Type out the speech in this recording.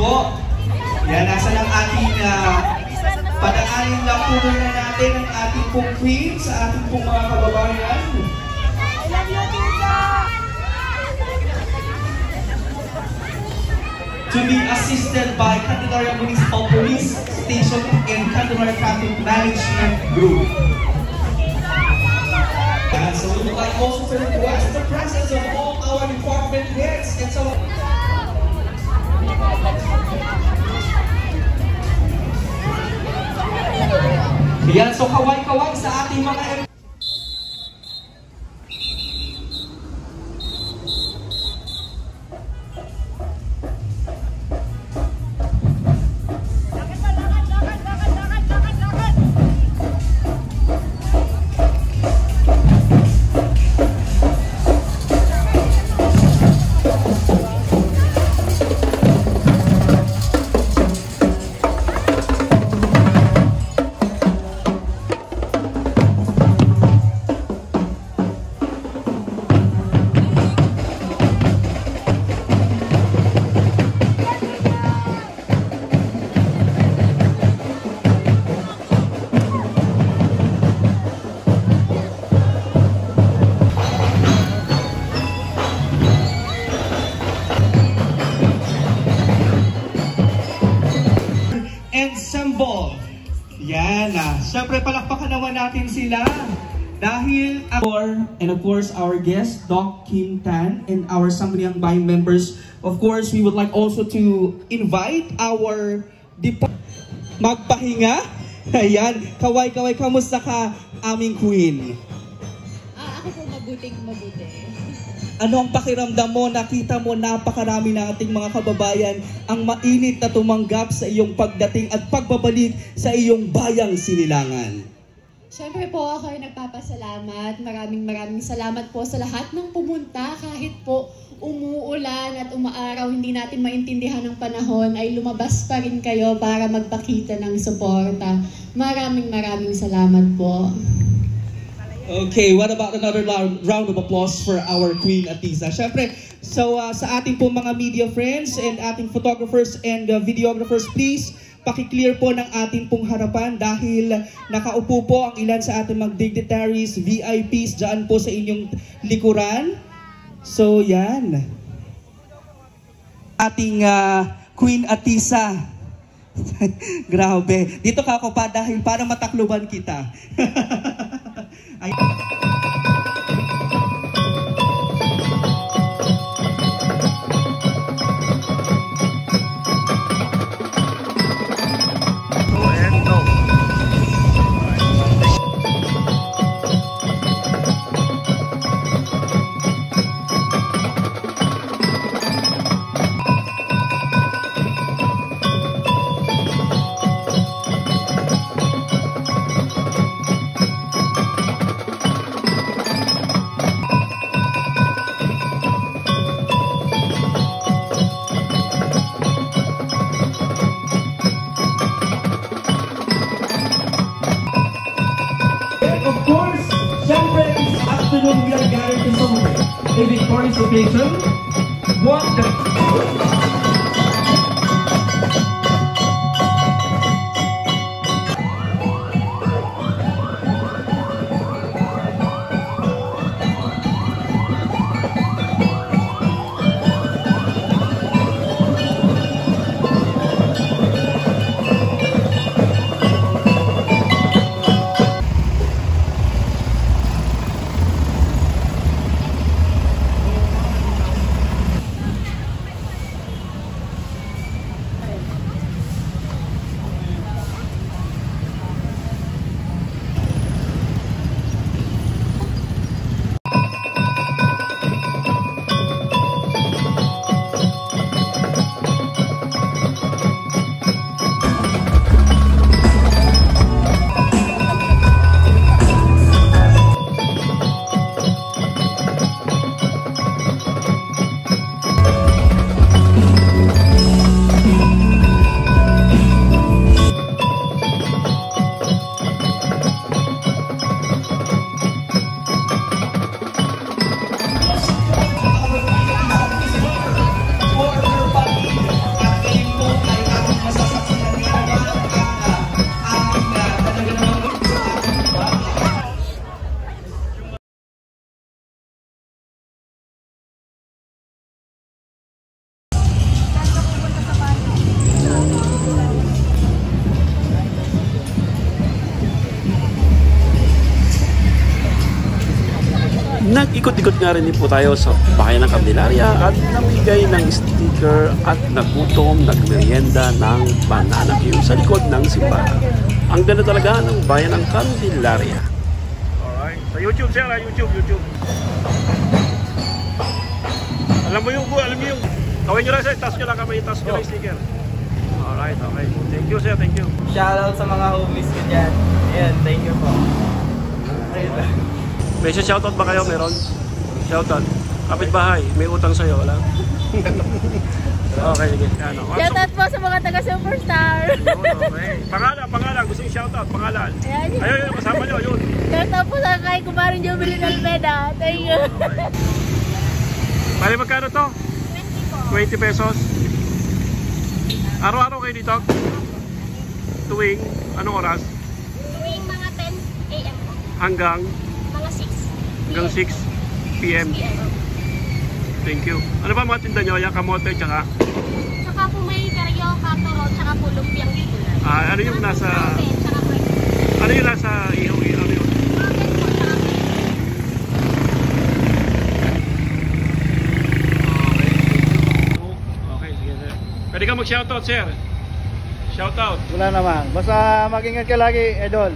po. Yan, nasa ng ating padaanin lang po na natin ang ating pong queen sa ating pong mga kababayan. I love you, Tita! To be assisted by Candelaria Municipal Police Station and Candelaria Traffic Management Group. And so we would like also to request the presence of all our department heads and so yan, so kaway-kaway sa ating mga ensemble. Yan syempre palakpakan naman natin sila dahil and of course our guest Doc Kim Tan and our Sangguniang Bayan members. Of course, we would like also to invite our magpahinga. Ayan, kaway-kaway, kamusta ka aming queen? Ako po mabuti. Ano ang pakiramdam mo? Nakita mo napakarami na ating mga kababayan ang mainit na tumanggap sa iyong pagdating at pagbabalik sa iyong bayang Sinilangan. Siyempre po ako ay nagpapasalamat. Maraming salamat po sa lahat ng pumunta. Kahit po umuulan at umaaraw, hindi natin maintindihan ng panahon, ay lumabas pa rin kayo para magpakita ng suporta. Maraming salamat po. Okay, what about another round of applause for our Queen Atisa? Syempre, so sa ating po mga media friends and ating photographers and videographers, please paki-clear po ng ating pong harapan dahil nakaupo po ang ilan sa ating mga dignitaries, VIPs dyan po sa inyong likuran. So yan, ating Queen Atisa. Grabe, dito ka ako pa dahil para matakluban kita. Ay we are gathered to celebrate a victorious occasion, one that Nag-ikot-ikot nga rin din po tayo sa bayan ng Candelaria at namigay ng sticker at nagutom, nagmerienda ng banana cue sa likod ng simbahan. Ang ganda talaga ng bayan ng Candelaria. Alright, sa YouTube sir, YouTube. Alam mo yung kawin nyo lang sir, task nyo lang kamay, task nyo lang sticker. Alright, okay. Thank you sir, thank you. Shoutout sa mga homies ko dyan. Ayan, thank you po. May shoutout ba kayo? Meron? Shoutout. Kapitbahay, may utang sa'yo, wala? Okay, sige. Ano? Shoutout po sa mga taga-Superstar. Okay. Pangalan. Gusto yung shoutout. Pangalan. Ayun, kasama nyo, yun. Shoutout po sa kay Kumarin Jubilin Almeda. Thank you. Bali, magkano to? 20 pesos. Araw-araw kayo dito? Tuwing, anong oras? Tuwing mga 10 a.m. po. Hanggang? Mga 6. Hanggang 6 p.m. Thank you. Ano ba mga tinda nyo? Yung kamote, tsaka? Saka po may karyo, katuro, tsaka po lumpiang gulay. Ano yung nasa... Ano yung nasa ihaw? Ano yun? Okay, sige sir. Pwede ka mag-shoutout sir. Shoutout. Wala naman. Basta mag-ingat ka lagi, idol.